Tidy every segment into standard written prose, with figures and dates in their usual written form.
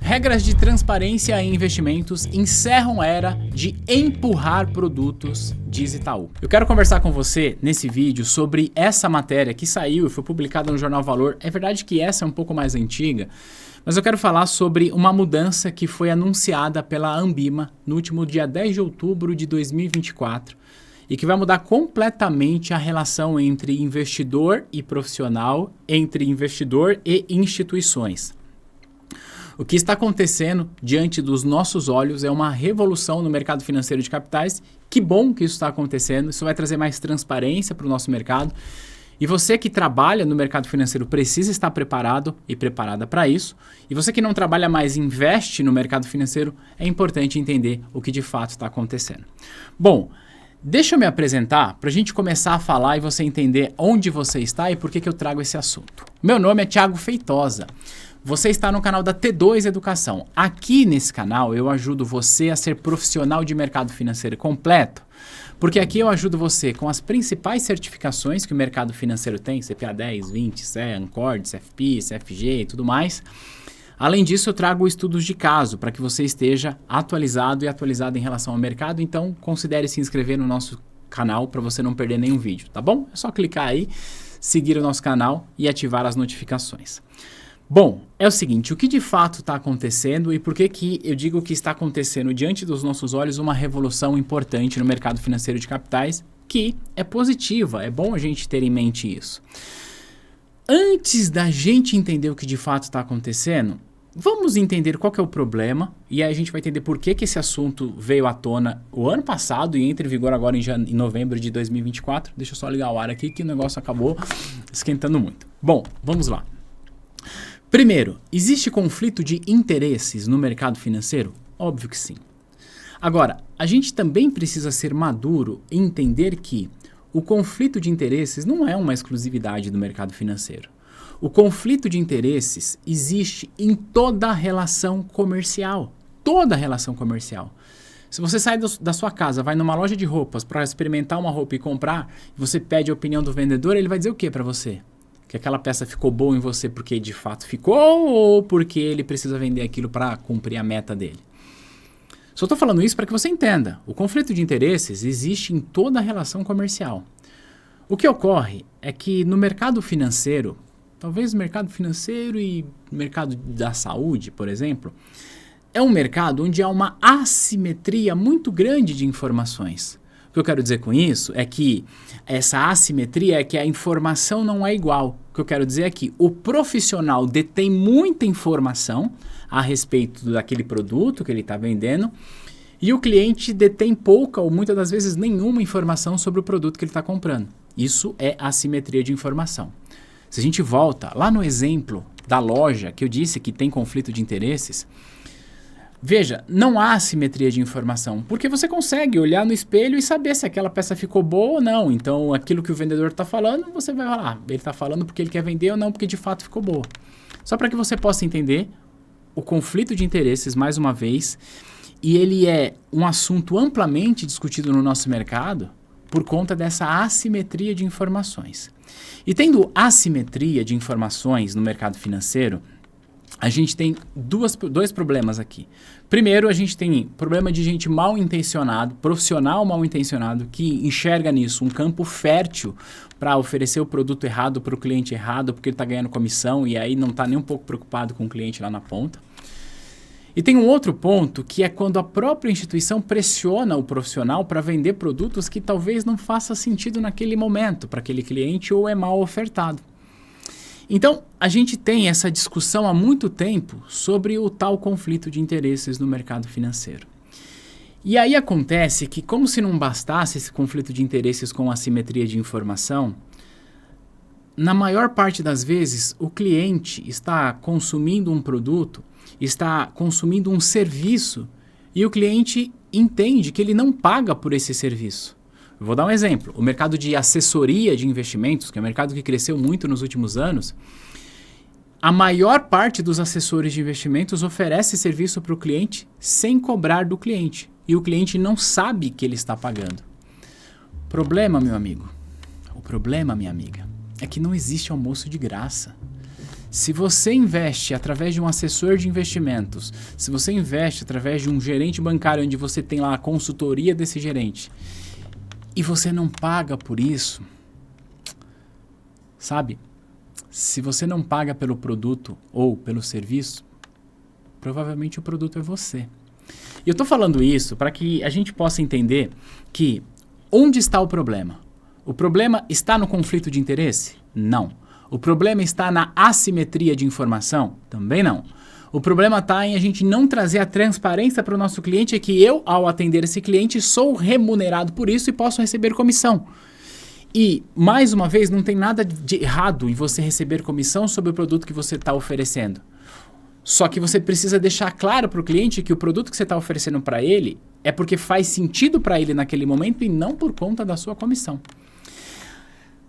Regras de transparência em investimentos encerram a era de empurrar produtos, diz Itaú. Eu quero conversar com você nesse vídeo sobre essa matéria que saiu e foi publicada no Jornal Valor. É verdade que essa é um pouco mais antiga, mas eu quero falar sobre uma mudança que foi anunciada pela Anbima no último dia 10 de outubro de 2024 e que vai mudar completamente a relação entre investidor e profissional, entre investidor e instituições. O que está acontecendo diante dos nossos olhos é uma revolução no mercado financeiro de capitais. Que bom que isso está acontecendo, isso vai trazer mais transparência para o nosso mercado. E você que trabalha no mercado financeiro precisa estar preparado e preparada para isso. E você que não trabalha mais e investe no mercado financeiro, é importante entender o que de fato está acontecendo. Bom, deixa eu me apresentar para a gente começar a falar e você entender onde você está e por que eu trago esse assunto. Meu nome é Thiago Feitosa. Você está no canal da T2 Educação. Aqui nesse canal eu ajudo você a ser profissional de mercado financeiro completo, porque aqui eu ajudo você com as principais certificações que o mercado financeiro tem, CPA 10, 20, CE, Ancord, CFP, CFG e tudo mais. Além disso, eu trago estudos de caso para que você esteja atualizado e atualizado em relação ao mercado, então considere se inscrever no nosso canal para você não perder nenhum vídeo, tá bom? É só clicar aí, seguir o nosso canal e ativar as notificações. Bom, é o seguinte, o que de fato está acontecendo e por que eu digo que está acontecendo diante dos nossos olhos uma revolução importante no mercado financeiro de capitais, que é positiva, é bom a gente ter em mente isso. Antes da gente entender o que de fato está acontecendo, vamos entender qual que é o problema e aí a gente vai entender por que esse assunto veio à tona o ano passado e entra em vigor agora em novembro de 2024. Deixa eu só ligar o ar aqui que o negócio acabou esquentando muito. Bom, vamos lá. Primeiro, existe conflito de interesses no mercado financeiro? Óbvio que sim. Agora, a gente também precisa ser maduro e entender que o conflito de interesses não é uma exclusividade do mercado financeiro. O conflito de interesses existe em toda relação comercial. Toda relação comercial. Se você sai da sua casa, vai numa loja de roupas para experimentar uma roupa e comprar, e você pede a opinião do vendedor, ele vai dizer o que para você? Que aquela peça ficou boa em você porque de fato ficou ou porque ele precisa vender aquilo para cumprir a meta dele? Só estou falando isso para que você entenda. O conflito de interesses existe em toda a relação comercial. O que ocorre é que no mercado financeiro, talvez no mercado financeiro e no mercado da saúde, por exemplo, é um mercado onde há uma assimetria muito grande de informações. O que eu quero dizer com isso é que essa assimetria é que a informação não é igual. O que eu quero dizer é que o profissional detém muita informação a respeito daquele produto que ele está vendendo e o cliente detém pouca ou muitas das vezes nenhuma informação sobre o produto que ele está comprando. Isso é assimetria de informação. Se a gente volta lá no exemplo da loja que eu disse que tem conflito de interesses, veja, não há assimetria de informação, porque você consegue olhar no espelho e saber se aquela peça ficou boa ou não. Então, aquilo que o vendedor está falando, você vai falar, ele está falando porque ele quer vender ou não porque de fato ficou boa. Só para que você possa entender o conflito de interesses, mais uma vez, e ele é um assunto amplamente discutido no nosso mercado por conta dessa assimetria de informações. E tendo assimetria de informações no mercado financeiro, a gente tem dois problemas aqui. Primeiro, a gente tem problema de gente mal intencionado, profissional mal intencionado, que enxerga nisso um campo fértil para oferecer o produto errado para o cliente errado, porque ele está ganhando comissão e aí não está nem um pouco preocupado com o cliente lá na ponta. E tem um outro ponto, que é quando a própria instituição pressiona o profissional para vender produtos que talvez não faça sentido naquele momento para aquele cliente ou é mal ofertado. Então, a gente tem essa discussão há muito tempo sobre o tal conflito de interesses no mercado financeiro. E aí acontece que, como se não bastasse esse conflito de interesses com assimetria de informação, na maior parte das vezes o cliente está consumindo um produto, está consumindo um serviço e o cliente entende que ele não paga por esse serviço. Eu vou dar um exemplo. O mercado de assessoria de investimentos, que é um mercado que cresceu muito nos últimos anos, a maior parte dos assessores de investimentos oferece serviço para o cliente sem cobrar do cliente. E o cliente não sabe que ele está pagando. Problema, meu amigo, o problema, minha amiga, é que não existe almoço de graça. Se você investe através de um assessor de investimentos, se você investe através de um gerente bancário onde você tem lá a consultoria desse gerente e você não paga por isso, sabe? Se você não paga pelo produto ou pelo serviço, provavelmente o produto é você. E eu estou falando isso para que a gente possa entender que onde está o problema? O problema está no conflito de interesse? Não. O problema está na assimetria de informação? Também não. O problema está em a gente não trazer a transparência para o nosso cliente, que eu, ao atender esse cliente, sou remunerado por isso e posso receber comissão. E, mais uma vez, não tem nada de errado em você receber comissão sobre o produto que você está oferecendo. Só que você precisa deixar claro para o cliente que o produto que você está oferecendo para ele é porque faz sentido para ele naquele momento e não por conta da sua comissão.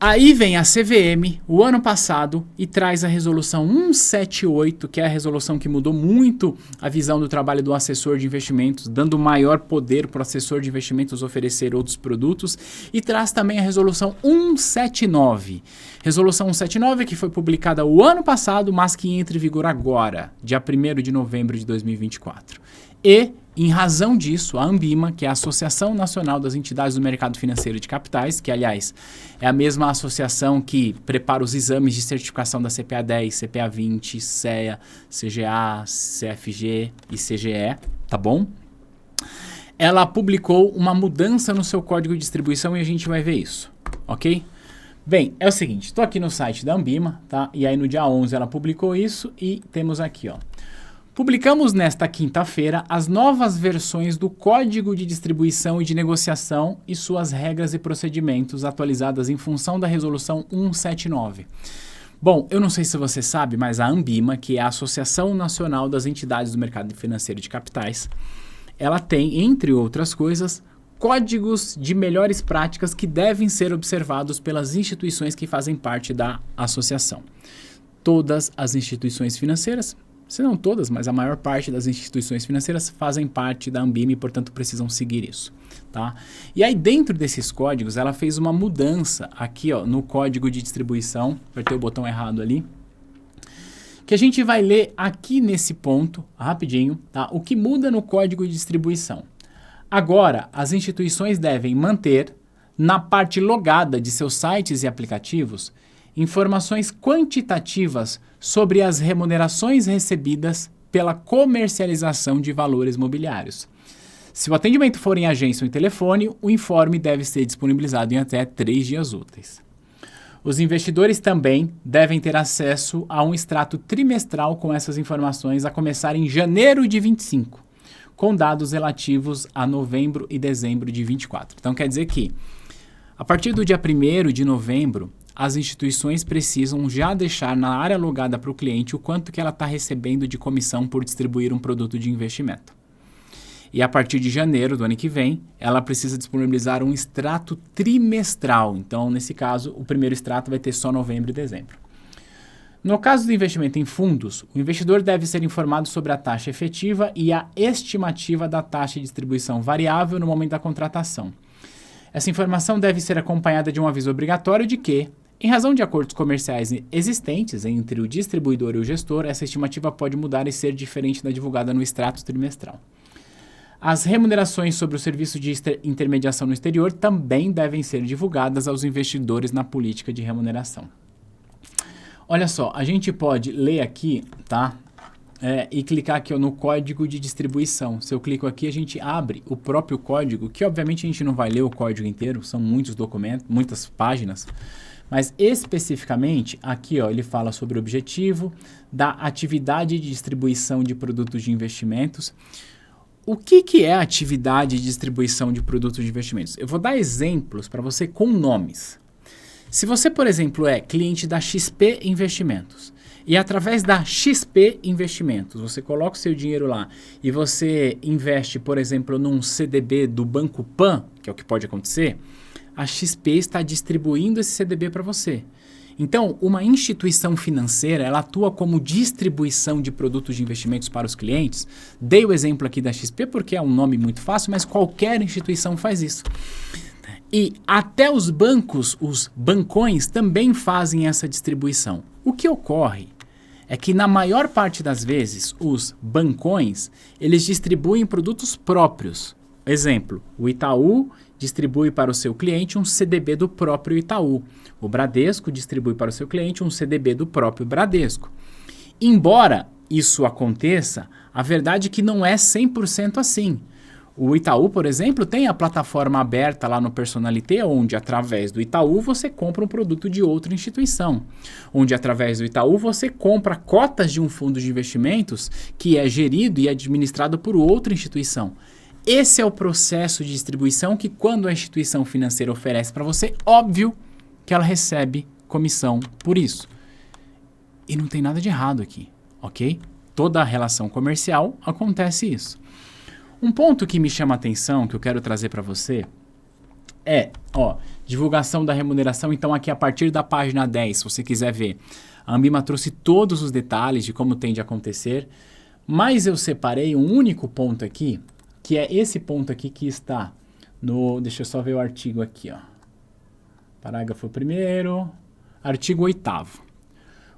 Aí vem a CVM, o ano passado, e traz a resolução 178, que é a resolução que mudou muito a visão do trabalho do assessor de investimentos, dando maior poder para o assessor de investimentos oferecer outros produtos, e traz também a resolução 179. Resolução 179 que foi publicada o ano passado, mas que entra em vigor agora, dia 1º de novembro de 2024. E, em razão disso, a ANBIMA, que é a Associação Nacional das Entidades do Mercado Financeiro de Capitais, que, aliás, é a mesma associação que prepara os exames de certificação da CPA 10, CPA 20, CEA, CGA, CFG e CGE, tá bom? Ela publicou uma mudança no seu código de distribuição e a gente vai ver isso, ok? Bem, é o seguinte, estou aqui no site da ANBIMA, tá? E aí no dia 11 ela publicou isso e temos aqui, ó. Publicamos nesta quinta-feira as novas versões do Código de Distribuição e de Negociação e suas regras e procedimentos atualizadas em função da Resolução 179. Bom, eu não sei se você sabe, mas a ANBIMA, que é a Associação Nacional das Entidades do Mercado Financeiro de Capitais, ela tem, entre outras coisas, códigos de melhores práticas que devem ser observados pelas instituições que fazem parte da associação. Todas as instituições financeiras, se não todas, mas a maior parte das instituições financeiras fazem parte da ANBIMA e, portanto, precisam seguir isso, tá? E aí, dentro desses códigos, ela fez uma mudança aqui, ó, no código de distribuição, apertei o botão errado ali, que a gente vai ler aqui nesse ponto, rapidinho, tá? O que muda no código de distribuição. Agora, as instituições devem manter, na parte logada de seus sites e aplicativos, informações quantitativas sobre as remunerações recebidas pela comercialização de valores mobiliários. Se o atendimento for em agência ou em telefone, o informe deve ser disponibilizado em até 3 dias úteis. Os investidores também devem ter acesso a um extrato trimestral com essas informações a começar em janeiro de 25, com dados relativos a novembro e dezembro de 24. Então quer dizer que, a partir do dia 1º de novembro, as instituições precisam já deixar na área logada para o cliente o quanto que ela está recebendo de comissão por distribuir um produto de investimento. E a partir de janeiro do ano que vem, ela precisa disponibilizar um extrato trimestral. Então, nesse caso, o primeiro extrato vai ter só novembro e dezembro. No caso do investimento em fundos, o investidor deve ser informado sobre a taxa efetiva e a estimativa da taxa de distribuição variável no momento da contratação. Essa informação deve ser acompanhada de um aviso obrigatório de que, em razão de acordos comerciais existentes entre o distribuidor e o gestor, essa estimativa pode mudar e ser diferente da divulgada no extrato trimestral. As remunerações sobre o serviço de intermediação no exterior também devem ser divulgadas aos investidores na política de remuneração. Olha só, a gente pode ler aqui, tá? E clicar aqui, ó, no código de distribuição. Se eu clico aqui, a gente abre o próprio código, que obviamente a gente não vai ler o código inteiro, são muitos documentos, muitas páginas, mas especificamente aqui, ó, ele fala sobre o objetivo da atividade de distribuição de produtos de investimentos. O que é a atividade de distribuição de produtos de investimentos? Eu vou dar exemplos para você com nomes. Se você, por exemplo, é cliente da XP Investimentos e através da XP Investimentos você coloca o seu dinheiro lá e você investe, por exemplo, num CDB do Banco Pan, que é o que pode acontecer, a XP está distribuindo esse CDB para você. Então, uma instituição financeira, ela atua como distribuição de produtos de investimentos para os clientes. Dei o exemplo aqui da XP porque é um nome muito fácil, mas qualquer instituição faz isso. E até os bancos, os bancões, também fazem essa distribuição. O que ocorre é que na maior parte das vezes os bancões, eles distribuem produtos próprios. Exemplo, o Itaú distribui para o seu cliente um CDB do próprio Itaú. O Bradesco distribui para o seu cliente um CDB do próprio Bradesco. Embora isso aconteça, a verdade é que não é 100% assim. O Itaú, por exemplo, tem a plataforma aberta lá no Personalité, onde através do Itaú você compra um produto de outra instituição. Onde através do Itaú você compra cotas de um fundo de investimentos que é gerido e administrado por outra instituição. Esse é o processo de distribuição que quando a instituição financeira oferece para você, óbvio que ela recebe comissão por isso. E não tem nada de errado aqui, ok? Toda a relação comercial acontece isso. Um ponto que me chama a atenção, que eu quero trazer para você, é, divulgação da remuneração. Então aqui a partir da página 10, se você quiser ver, a Ambima trouxe todos os detalhes de como tem de acontecer, mas eu separei um único ponto aqui, que é esse ponto aqui que está no... Deixa eu só ver o artigo aqui, ó. Parágrafo 1º, artigo 8º.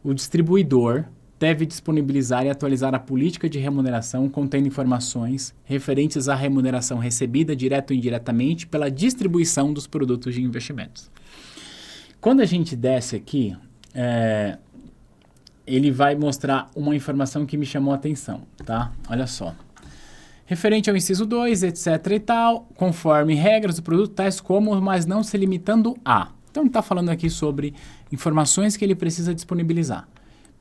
O distribuidor deve disponibilizar e atualizar a política de remuneração contendo informações referentes à remuneração recebida direto ou indiretamente pela distribuição dos produtos de investimentos. Quando a gente desce aqui, ele vai mostrar uma informação que me chamou a atenção, tá? Olha só. Referente ao inciso 2, etc e tal, conforme regras do produto, tais como, mas não se limitando a. Então, ele está falando aqui sobre informações que ele precisa disponibilizar.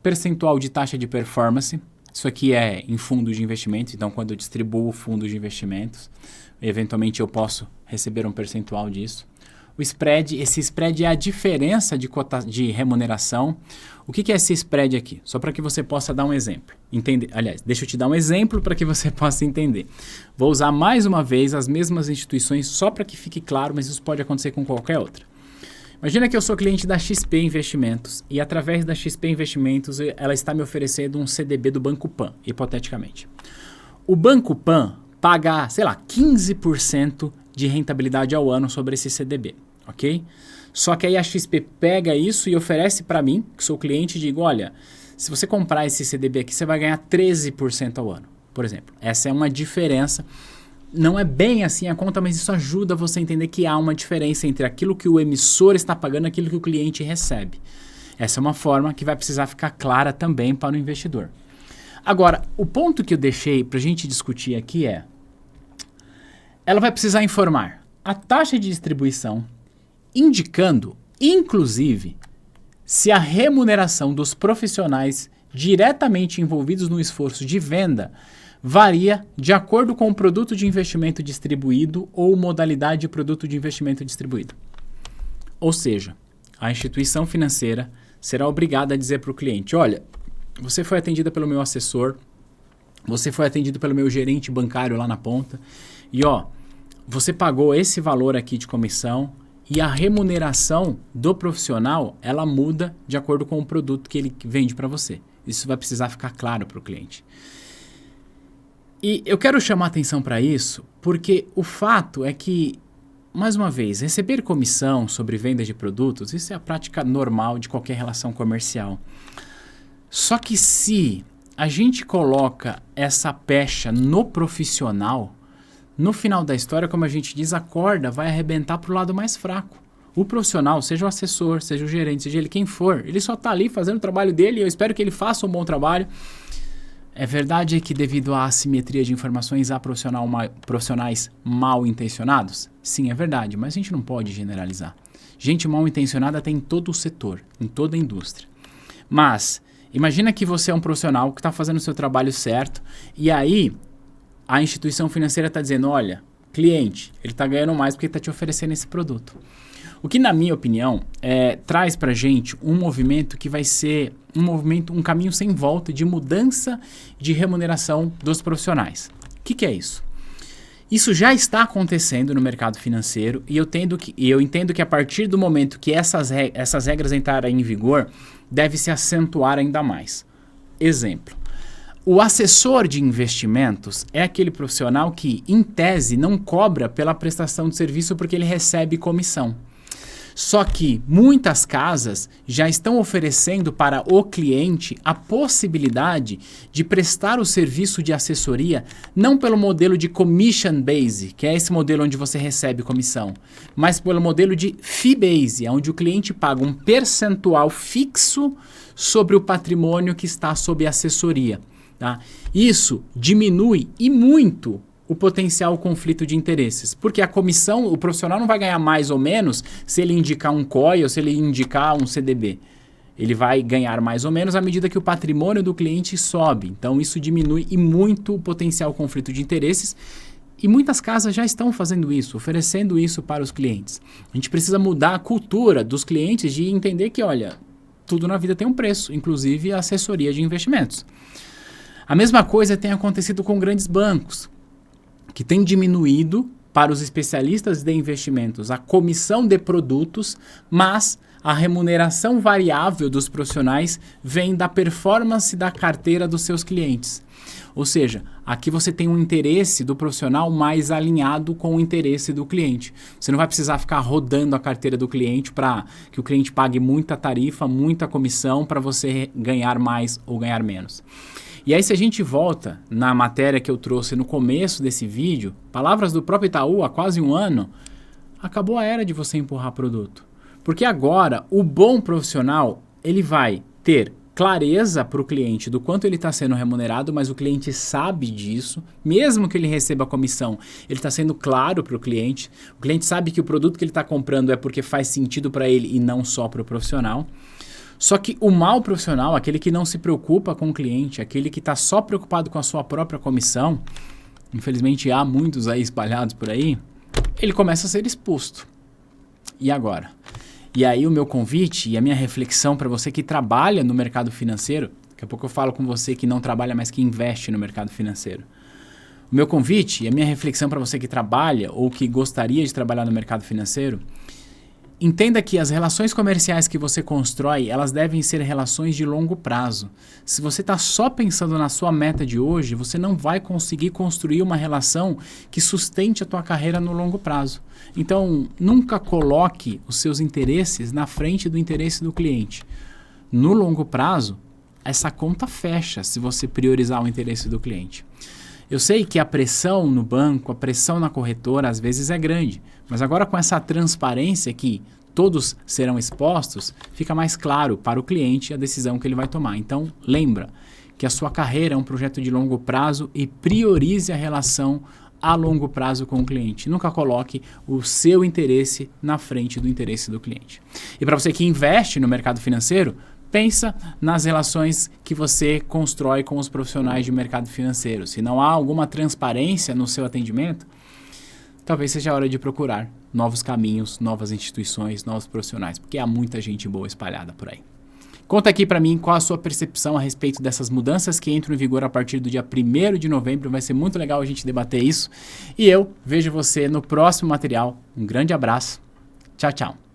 Percentual de taxa de performance, isso aqui é em fundo de investimentos, então quando eu distribuo fundos de investimentos, eventualmente eu posso receber um percentual disso. O spread, esse spread é a diferença de remuneração. O que é esse spread aqui? Só para que você possa dar um exemplo. Aliás, deixa eu te dar um exemplo para que você possa entender. Vou usar mais uma vez as mesmas instituições só para que fique claro, mas isso pode acontecer com qualquer outra. Imagina que eu sou cliente da XP Investimentos e através da XP Investimentos ela está me oferecendo um CDB do Banco Pan, hipoteticamente. O Banco Pan paga, sei lá, 15% de rentabilidade ao ano sobre esse CDB, ok? Só que aí a XP pega isso e oferece para mim, que sou cliente, e digo, olha, se você comprar esse CDB aqui, você vai ganhar 13% ao ano, por exemplo. Essa é uma diferença. Não é bem assim a conta, mas isso ajuda você a entender que há uma diferença entre aquilo que o emissor está pagando e aquilo que o cliente recebe. Essa é uma forma que vai precisar ficar clara também para o investidor. Agora, o ponto que eu deixei para a gente discutir aqui é, ela vai precisar informar a taxa de distribuição, indicando, inclusive, se a remuneração dos profissionais diretamente envolvidos no esforço de venda varia de acordo com o produto de investimento distribuído ou modalidade de produto de investimento distribuído. Ou seja, a instituição financeira será obrigada a dizer para o cliente, olha, você foi atendida pelo meu assessor, você foi atendido pelo meu gerente bancário lá na ponta, e você pagou esse valor aqui de comissão e a remuneração do profissional, ela muda de acordo com o produto que ele vende para você. Isso vai precisar ficar claro para o cliente. E eu quero chamar atenção para isso porque o fato é que, mais uma vez, receber comissão sobre vendas de produtos, isso é a prática normal de qualquer relação comercial. Só que se a gente coloca essa pecha no profissional, no final da história, como a gente diz, a corda vai arrebentar para o lado mais fraco. O profissional, seja o assessor, seja o gerente, seja ele quem for, ele só está ali fazendo o trabalho dele e eu espero que ele faça um bom trabalho. É verdade que devido à assimetria de informações há profissionais mal intencionados? Sim, é verdade, mas a gente não pode generalizar. Gente mal intencionada tem em todo o setor, em toda a indústria. Mas, imagina que você é um profissional que está fazendo o seu trabalho certo e aí a instituição financeira está dizendo, olha, cliente, ele está ganhando mais porque ele está te oferecendo esse produto. O que, na minha opinião, traz para a gente um movimento que vai ser um caminho sem volta de mudança de remuneração dos profissionais. O que é isso? Isso já está acontecendo no mercado financeiro e eu entendo que a partir do momento que essas regras entrarem em vigor, deve se acentuar ainda mais. Exemplo. O assessor de investimentos é aquele profissional que, em tese, não cobra pela prestação de serviço porque ele recebe comissão. Só que muitas casas já estão oferecendo para o cliente a possibilidade de prestar o serviço de assessoria não pelo modelo de commission base, que é esse modelo onde você recebe comissão, mas pelo modelo de fee base, onde o cliente paga um percentual fixo sobre o patrimônio que está sob assessoria. Tá? Isso diminui e muito o potencial conflito de interesses. Porque a comissão, o profissional não vai ganhar mais ou menos se ele indicar um COI ou se ele indicar um CDB. Ele vai ganhar mais ou menos à medida que o patrimônio do cliente sobe. Então isso diminui e muito o potencial conflito de interesses. E muitas casas já estão fazendo isso, oferecendo isso para os clientes. A gente precisa mudar a cultura dos clientes de entender que, olha, tudo na vida tem um preço, inclusive a assessoria de investimentos. A mesma coisa tem acontecido com grandes bancos, que tem diminuído para os especialistas de investimentos a comissão de produtos, mas a remuneração variável dos profissionais vem da performance da carteira dos seus clientes. Ou seja, aqui você tem um interesse do profissional mais alinhado com o interesse do cliente. Você não vai precisar ficar rodando a carteira do cliente para que o cliente pague muita tarifa, muita comissão para você ganhar mais ou ganhar menos. E aí se a gente volta na matéria que eu trouxe no começo desse vídeo, palavras do próprio Itaú há quase um ano, acabou a era de você empurrar produto. Porque agora o bom profissional, ele vai ter clareza para o cliente do quanto ele está sendo remunerado, mas o cliente sabe disso, mesmo que ele receba a comissão, ele está sendo claro para o cliente sabe que o produto que ele está comprando é porque faz sentido para ele e não só para o profissional. Só que o mau profissional, aquele que não se preocupa com o cliente, aquele que está só preocupado com a sua própria comissão, infelizmente há muitos aí espalhados por aí, ele começa a ser exposto. E agora? E aí o meu convite e a minha reflexão para você que trabalha no mercado financeiro, daqui a pouco eu falo com você que não trabalha, mas que investe no mercado financeiro. O meu convite e a minha reflexão para você que trabalha ou que gostaria de trabalhar no mercado financeiro, entenda que as relações comerciais que você constrói, elas devem ser relações de longo prazo. Se você está só pensando na sua meta de hoje, você não vai conseguir construir uma relação que sustente a tua carreira no longo prazo. Então, nunca coloque os seus interesses na frente do interesse do cliente. No longo prazo, essa conta fecha se você priorizar o interesse do cliente. Eu sei que a pressão no banco, a pressão na corretora, às vezes é grande, mas agora com essa transparência que todos serão expostos, fica mais claro para o cliente a decisão que ele vai tomar. Então, lembra que a sua carreira é um projeto de longo prazo e priorize a relação a longo prazo com o cliente. Nunca coloque o seu interesse na frente do interesse do cliente. E para você que investe no mercado financeiro, pensa nas relações que você constrói com os profissionais de mercado financeiro. Se não há alguma transparência no seu atendimento, talvez seja a hora de procurar novos caminhos, novas instituições, novos profissionais, porque há muita gente boa espalhada por aí. Conta aqui para mim qual a sua percepção a respeito dessas mudanças que entram em vigor a partir do dia 1º de novembro. Vai ser muito legal a gente debater isso. E eu vejo você no próximo material. Um grande abraço. Tchau, tchau.